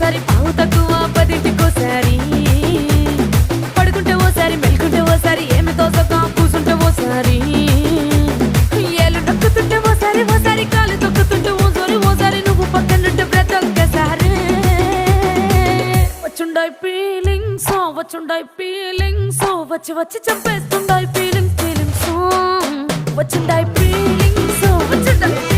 ఓసారి పావు తక్కువ పదింటికోసారి పడుకుంటే ఓసారి మెలుకుంటే ఓసారి ఏమి తోసక కూసుంటే ఓసారి ఏళ్ళు నొక్కుతుంటే ఓసారి ఓసారి కాలు తొక్కుతుంటే ఓసారి నువ్వు పక్కనుంటే బ్రతొక్కసారి వచ్చుండాయి ఫీలింగ్స్ వచ్చి వచ్చి చంపేస్తుండాయి ఫీలింగ్స్ వచ్చిండాయి ఫీలింగ్స్ వచ్చిండాయి